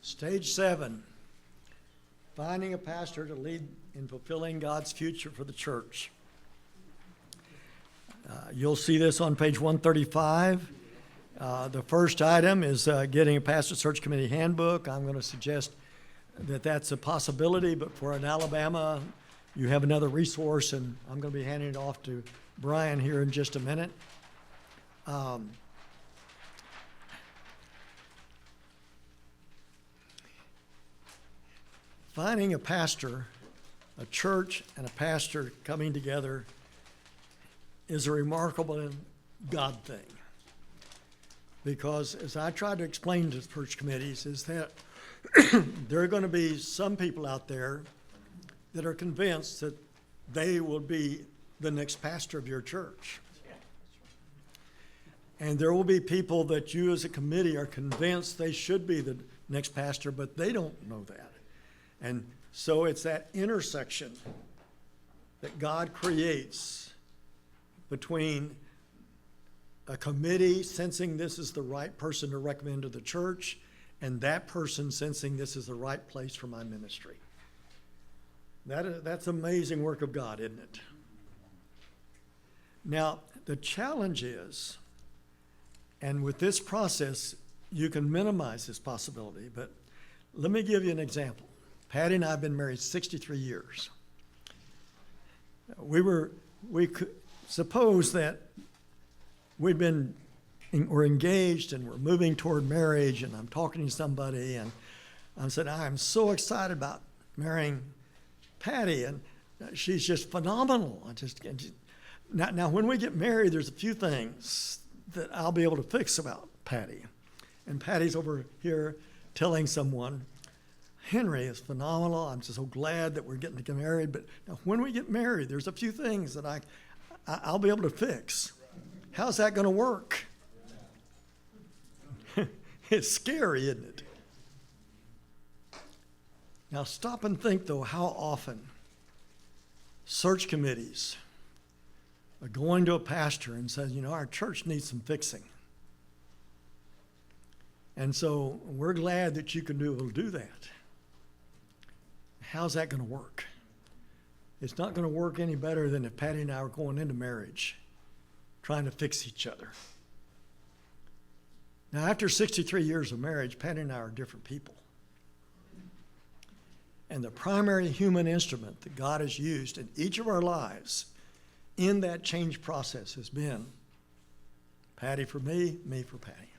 Stage 7, finding a pastor to lead in fulfilling God's future for the church. You'll see this on page 135. The first item is getting a Pastor Search Committee Handbook. I'm going to suggest that that's a possibility, but for an Alabama, you have another resource, and I'm going to be handing it off to Bryan here in just a minute. Finding a pastor, a church and a pastor coming together is a remarkable God thing. Because as I tried to explain to church committees is that there are going to be some people out there that are convinced that they will be the next pastor of your church. And there will be people that you as a committee are convinced they should be the next pastor, but they don't know that. And so it's that intersection that God creates between a committee sensing this is the right person to recommend to the church and that person sensing this is the right place for my ministry. That's amazing work of God, isn't it? Now, the challenge is, and with this process, you can minimize this possibility, but let me give you an example. Patty and I have been married 63 years. We could suppose that we're engaged and we're moving toward marriage, and I'm talking to somebody, and I said, I'm so excited about marrying Patty, and she's just phenomenal. Now, when we get married, there's a few things that I'll be able to fix about Patty. And Patty's over here telling someone, Henry is phenomenal. I'm just so glad that we're getting to get married. But now when we get married, there's a few things that I'll be able to fix. How's that going to work? It's scary, isn't it? Now stop and think, though, how often search committees are going to a pastor and saying, our church needs some fixing. And so we're glad that you can be able to do that. How's that going to work? It's not going to work any better than if Patty and I were going into marriage, trying to fix each other. Now, after 63 years of marriage, Patty and I are different people. And the primary human instrument that God has used in each of our lives in that change process has been Patty for me, me for Patty.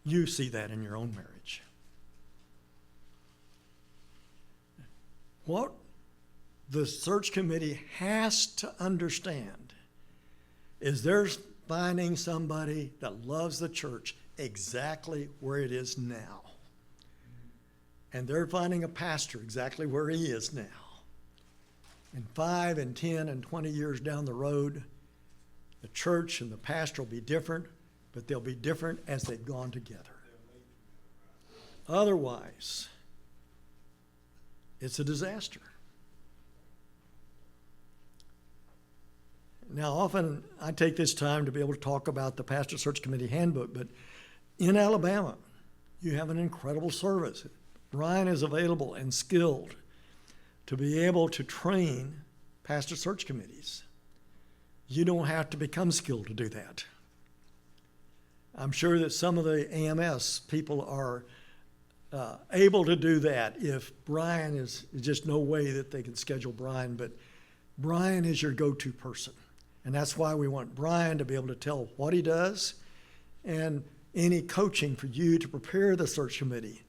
You see that in your own marriage. What the search committee has to understand is they're finding somebody that loves the church exactly where it is now. And they're finding a pastor exactly where he is now. And 5 and 10 and 20 years down the road, the church and the pastor will be different, but they'll be different as they've gone together. Otherwise, it's a disaster. Now, often I take this time to be able to talk about the Pastor Search Committee Handbook, but in Alabama, you have an incredible service. Bryan is available and skilled to be able to train pastor search committees. You don't have to become skilled to do that. I'm sure that some of the AMS people are able to do that if Bryan is just no way that they can schedule Bryan, but Bryan is your go-to person. And that's why we want Bryan to be able to tell what he does and any coaching for you to prepare the search committee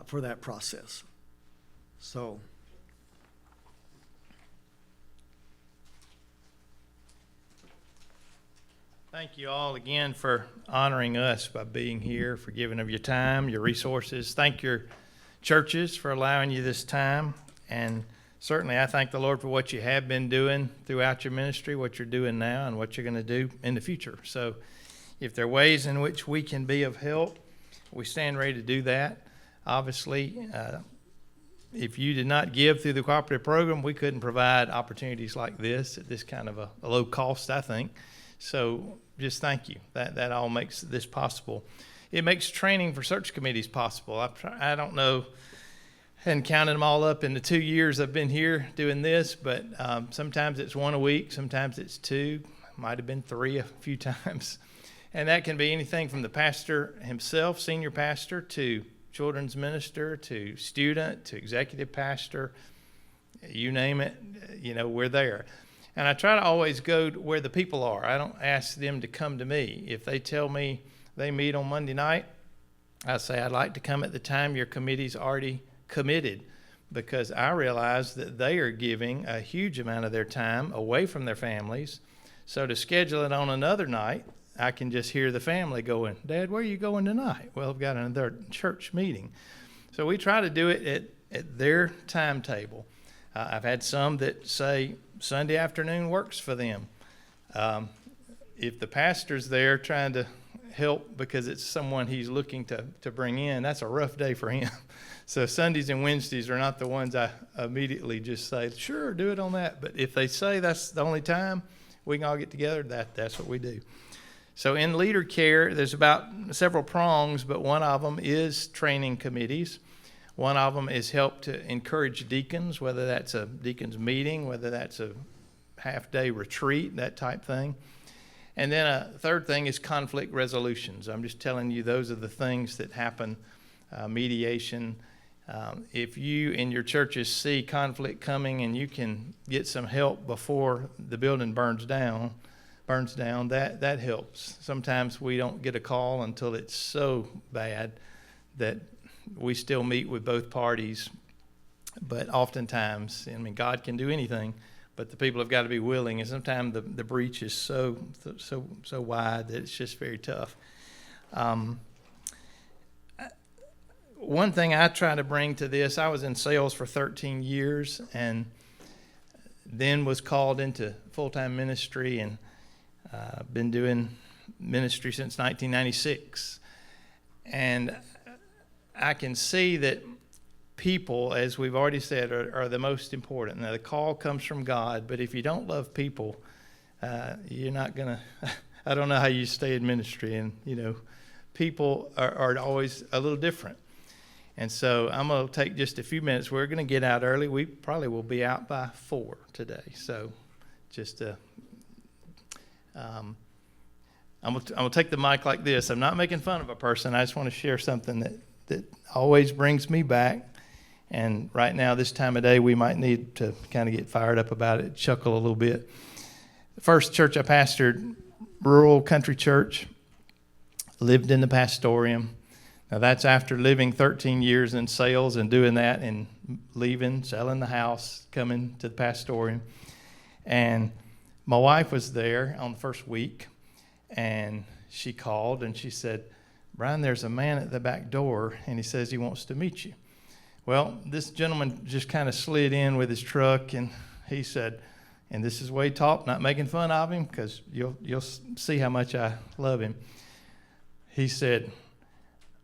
for that process. So, thank you all again for honoring us by being here, for giving of your time, your resources. Thank your churches for allowing you this time. And certainly I thank the Lord for what you have been doing throughout your ministry, what you're doing now, and what you're going to do in the future. So if there are ways in which we can be of help, we stand ready to do that. Obviously, if you did not give through the cooperative program, we couldn't provide opportunities like this at this kind of a low cost, I think. So just thank you. That all makes this possible. it makes training for search committees possible. I don't know, hadn't counted them all up in the 2 years I've been here doing this, but sometimes it's one a week, sometimes it's two, might have been three a few times. And that can be anything from the pastor himself, senior pastor, to children's minister, to student, to executive pastor, you name it, we're there. And I try to always go to where the people are. I don't ask them to come to me. If they tell me they meet on Monday night, I say, I'd like to come at the time your committee's already committed, because I realize that they are giving a huge amount of their time away from their families. So to schedule it on another night, I can just hear the family going, Dad, where are you going tonight? Well, I've got another church meeting. So we try to do it at their timetable. I've had some that say Sunday afternoon works for them. If the pastor's there trying to help because it's someone he's looking to bring in, that's a rough day for him. So Sundays and Wednesdays are not the ones I immediately just say, sure, do it on that. But if they say that's the only time we can all get together, that's what we do. So in leader care, there's about several prongs, but one of them is training committees. One of them is help to encourage deacons, whether that's a deacons meeting, whether that's a half-day retreat, that type thing. And then a third thing is conflict resolutions. I'm just telling you those are the things that happen, mediation. If you in your churches see conflict coming and you can get some help before the building burns down, that helps. Sometimes we don't get a call until it's so bad that we still meet with both parties. But oftentimes, God can do anything, but the people have got to be willing. And sometimes the breach is so wide that it's just very tough. One thing I try to bring to this, I was in sales for 13 years and then was called into full-time ministry, and been doing ministry since 1996. And I can see that people, as we've already said, are the most important. Now, the call comes from God, but if you don't love people, you're not going to, I don't know how you stay in ministry. And, people are always a little different. And so I'm going to take just a few minutes. We're going to get out early. We probably will be out by 4 today. So just I'm going to take the mic like this. I'm not making fun of a person. I just want to share something that always brings me back. And right now, this time of day, we might need to kind of get fired up about it, chuckle a little bit. The first church I pastored, rural country church, lived in the pastorium. Now, that's after living 13 years in sales and doing that and leaving, selling the house, coming to the pastorium. And my wife was there on the first week, and she called and she said, Bryan, there's a man at the back door, and he says he wants to meet you. Well, this gentleman just kind of slid in with his truck, and he said, and this is the way he talked, not making fun of him, because you'll see how much I love him. He said,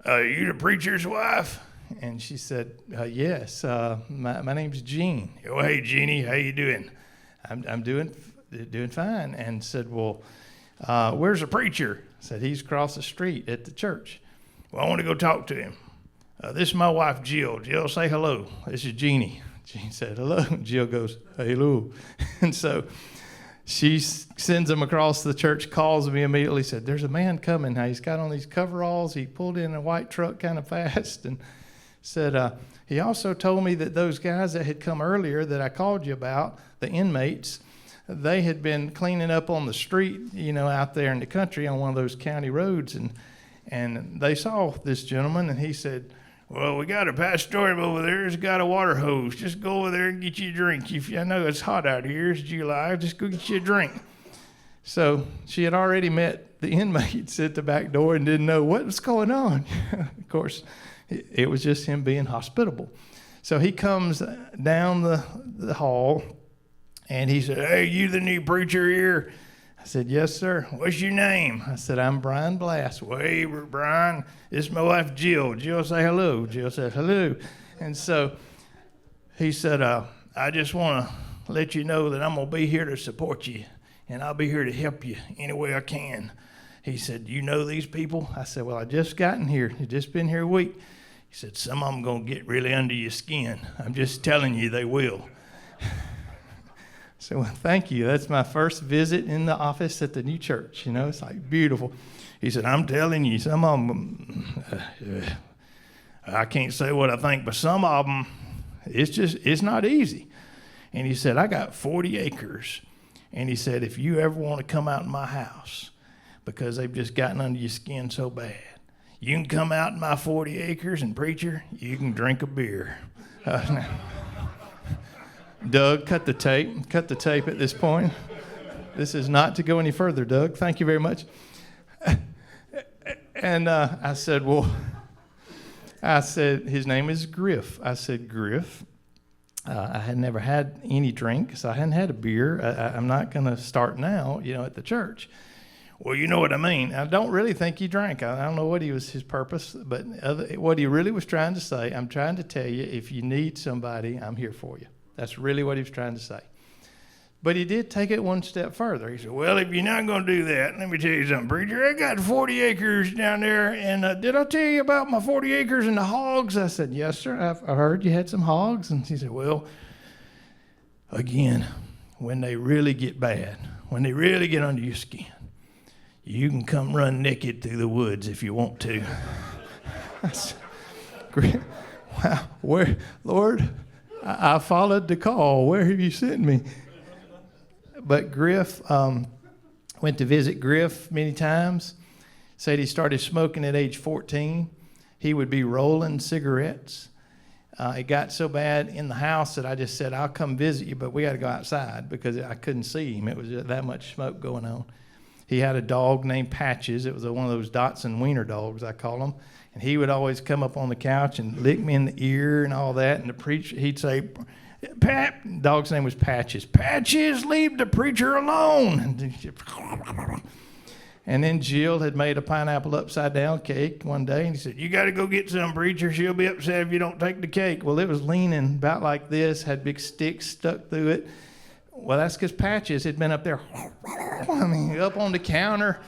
you the preacher's wife? And she said, yes, my name's Jean. Oh, hey, Jeannie, how you doing? I'm doing fine. And said, well, where's the preacher? I said, he's across the street at the church. Well, I want to go talk to him. This is my wife, Jill. Jill, say hello. This is Jeannie. Jean said, hello. Jill goes, hello. And so she sends him across the church, calls me immediately, said, there's a man coming. He's got on these coveralls. He pulled in a white truck kind of fast, and said, he also told me that those guys that had come earlier that I called you about, the inmates, they had been cleaning up on the street, out there in the country on one of those county roads, and they saw this gentleman, and he said, well, we got a pastorium over there. It's got a water hose. Just go over there and get you a drink. I know it's hot out here. It's July. Just go get you a drink. So she had already met the inmates at the back door and didn't know what was going on. Of course, it was just him being hospitable. So he comes down the hall, and he said, hey, you the new preacher here? I said, yes, sir. What's your name? I said, I'm Bryan Blass. Well, hey, Bryan, this is my wife, Jill. Jill, say hello. Jill said, hello. And so he said, I just want to let you know that I'm going to be here to support you, and I'll be here to help you any way I can. He said, "You know these people?" I said, "Well, I just gotten here. You just been here a week." He said, "Some of them going to get really under your skin. I'm just telling you, they will." So, well, thank you. That's my first visit in the office at the new church. It's like beautiful. He said, "I'm telling you, some of them, I can't say what I think, but some of them, it's not easy." And he said, "I got 40 acres. And he said, if you ever want to come out in my house because they've just gotten under your skin so bad, you can come out in my 40 acres and, preacher, you can drink a beer." Doug, cut the tape. Cut the tape at this point. This is not to go any further, Doug. Thank you very much. And I said, his name is Griff. I said, "Griff, I had never had any drink, so I hadn't had a beer. I'm not going to start now, at the church." "Well, you know what I mean. I don't really think he drank. I don't know what his purpose, but what he really was trying to say, I'm trying to tell you, if you need somebody, I'm here for you." That's really what he was trying to say. But he did take it one step further. He said, "Well, if you're not going to do that, let me tell you something, preacher. I got 40 acres down there, and did I tell you about my 40 acres and the hogs?" I said, "Yes, sir. I heard you had some hogs." And he said, "Well, again, when they really get bad, when they really get under your skin, you can come run naked through the woods if you want to." I said, "Wow, where, Lord, I followed the call. Where have you sent me?" But Griff, went to visit Griff many times. Said he started smoking at age 14. He would be rolling cigarettes. It got so bad in the house that I just said, "I'll come visit you, but we got to go outside," because I couldn't see him. It was that much smoke going on. He had a dog named Patches. It was one of those Dotson wiener dogs, I call them. And he would always come up on the couch and lick me in the ear and all that. And the preacher, he'd say, "Pat," dog's name was Patches. "Patches, leave the preacher alone." And then Jill had made a pineapple upside down cake one day. And he said, "You got to go get some, preacher. She'll be upset if you don't take the cake." Well, it was leaning about like this, had big sticks stuck through it. Well, that's because Patches had been up there, up on the counter.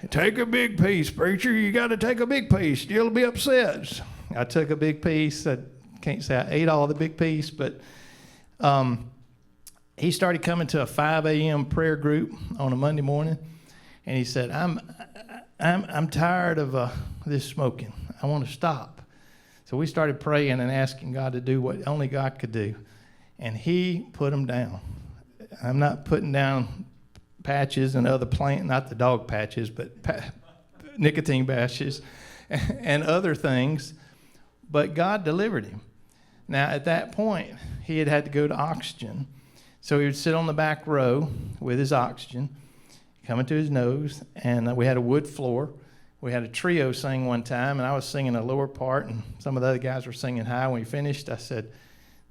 "Take a big piece, preacher. You got to take a big piece. You'll be upset." I took a big piece. I can't say I ate all the big piece, but he started coming to a 5 a.m. prayer group on a Monday morning, and he said, I'm tired of this smoking. I want to stop." So we started praying and asking God to do what only God could do, and he put him down. I'm not putting down Patches and other not the dog Patches, but nicotine patches and other things. But God delivered him. Now, at that point, he had to go to oxygen. So he would sit on the back row with his oxygen coming to his nose, and we had a wood floor. We had a trio sing one time, and I was singing a lower part, and some of the other guys were singing high. When we finished, I said,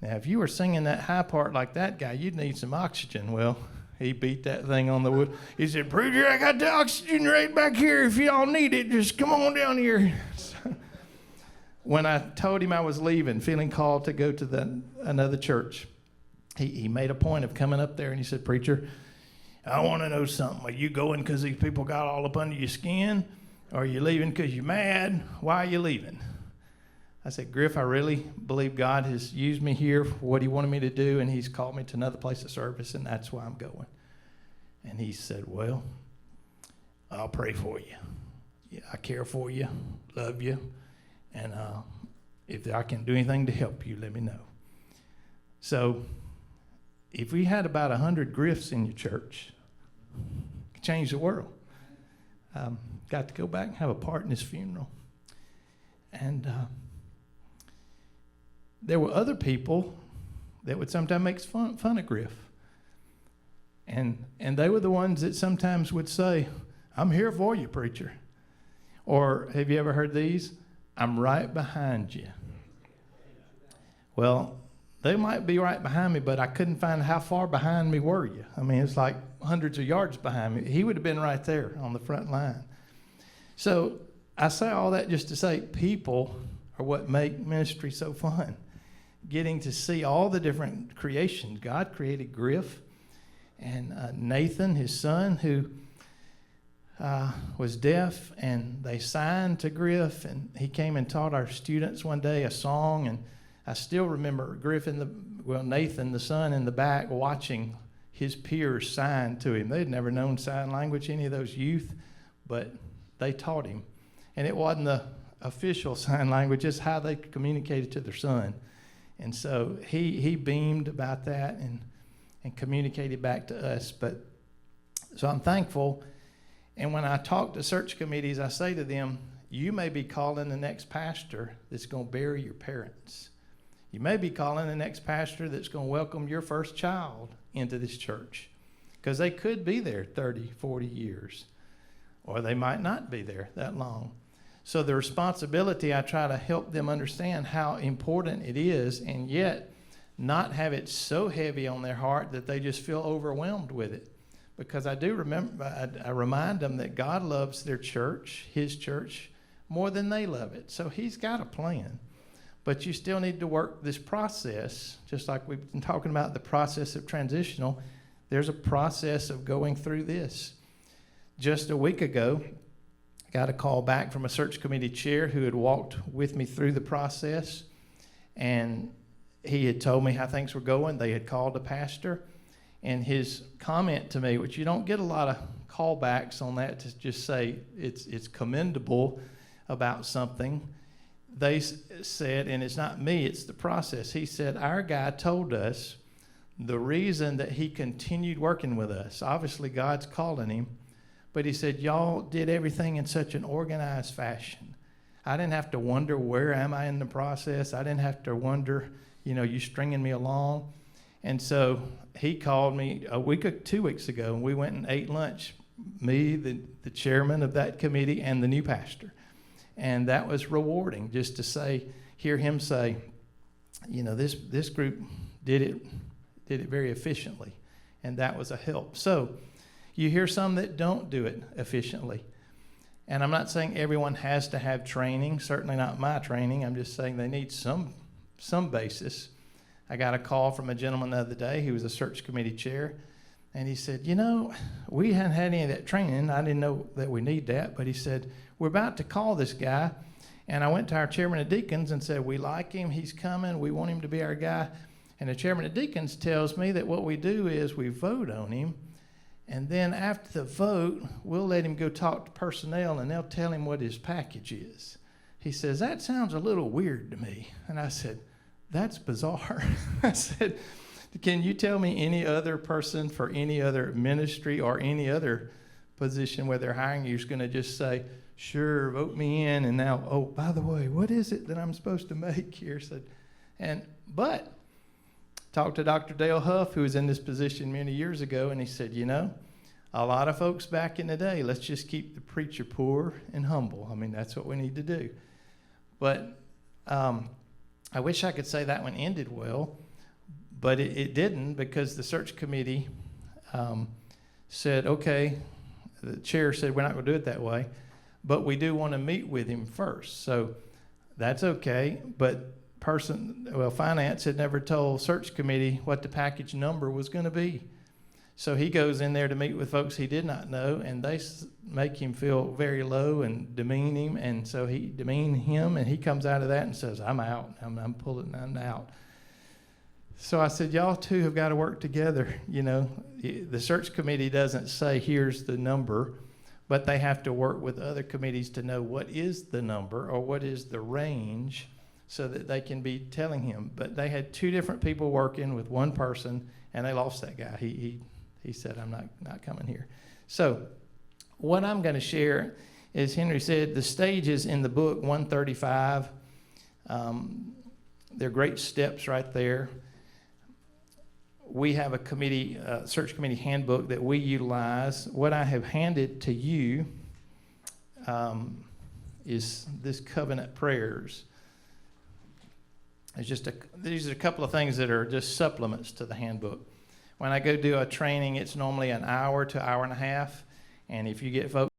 "Now, if you were singing that high part like that guy, you'd need some oxygen." Well, he beat that thing on the wood. He said, "Preacher, I got the oxygen right back here. If y'all need it, just come on down here." When I told him I was leaving, feeling called to go to another church, he made a point of coming up there, and he said, "Preacher, I want to know something. Are you going because these people got all up under your skin? Or are you leaving because you're mad? Why are you leaving?" I said, "Griff, I really believe God has used me here for what he wanted me to do, and he's called me to another place of service, and that's why I'm going." And he said, "Well, I'll pray for you. Yeah, I care for you, love you, and if I can do anything to help you, let me know." So if we had about 100 Griffs in your church, it could change the world. Got to go back and have a part in his funeral. And there were other people that would sometimes make fun of Griff. And they were the ones that sometimes would say, "I'm here for you, preacher." Or have you ever heard these? "I'm right behind you." Well, they might be right behind me, but I couldn't find how far behind me were you. I mean, it's like hundreds of yards behind me. He would have been right there on the front line. So I say all that just to say people are what make ministry so fun. Getting to see all the different creations. God created Griff and Nathan, his son, who was deaf, and they signed to Griff, and he came and taught our students one day a song, and I still remember Nathan, the son, in the back watching his peers sign to him. They'd never known sign language, any of those youth, but they taught him. And it wasn't the official sign language, just how they communicated to their son. And so he beamed about that and communicated back to us. So I'm thankful. And when I talk to search committees, I say to them, you may be calling the next pastor that's going to bury your parents. You may be calling the next pastor that's going to welcome your first child into this church, because they could be there 30, 40 years, or they might not be there that long. So the responsibility, I try to help them understand how important it is, and yet not have it so heavy on their heart that they just feel overwhelmed with it. Because I do remember, I remind them that God loves their church, his church, more than they love it. So he's got a plan. But you still need to work this process, just like we've been talking about the process of transitional. There's a process of going through this. Just a week ago, I got a call back from a search committee chair who had walked with me through the process, and he had told me how things were going. They had called a pastor, and his comment to me, which you don't get a lot of callbacks on that, to just say it's commendable about something. They said, and it's not me, it's the process. He said, our guy told us the reason that he continued working with us, obviously God's calling him, but he said, y'all did everything in such an organized fashion. I didn't have to wonder, where am I in the process? I didn't have to wonder, you stringing me along. And so he called me 2 weeks ago, and we went and ate lunch, me, the chairman of that committee, and the new pastor. And that was rewarding, just to hear him say, this group did it very efficiently, and that was a help. So you hear some that don't do it efficiently. And I'm not saying everyone has to have training, certainly not my training. I'm just saying they need some basis. I got a call from a gentleman the other day who was a search committee chair, and he said, we hadn't had any of that training. I didn't know that we need that, but he said, we're about to call this guy. And I went to our chairman of deacons and said, we like him, he's coming, we want him to be our guy. And the chairman of deacons tells me that what we do is we vote on him, and then after the vote, we'll let him go talk to personnel, and they'll tell him what his package is. He says, that sounds a little weird to me. And I said, that's bizarre. I said, can you tell me any other person for any other ministry or any other position where they're hiring you is going to just say, sure, vote me in, and now, oh, by the way, what is it that I'm supposed to make here? But talked to Dr. Dale Huff, who was in this position many years ago, and he said, a lot of folks back in the day, let's just keep the preacher poor and humble. I mean, that's what we need to do. But I wish I could say that one ended well, but it didn't, because the search committee said, okay, the chair said, we're not going to do it that way, but we do want to meet with him first. So that's okay, but finance had never told search committee what the package number was going to be. So he goes in there to meet with folks he did not know, and they make him feel very low and demean him, and so he demean him, and he comes out of that and says, I'm out. I'm out. So I said, y'all two have got to work together. The search committee doesn't say, here's the number, but they have to work with other committees to know what is the number or what is the range, so that they can be telling him. But they had two different people working with one person, and they lost that guy. He said, I'm not coming here. So what I'm going to share is, Henry said, the stages in the book 135, they're great steps right there. We have a search committee handbook that we utilize. What I have handed to you is this covenant prayers. These are a couple of things that are just supplements to the handbook. When I go do a training, it's normally an hour to hour and a half, and if you get folks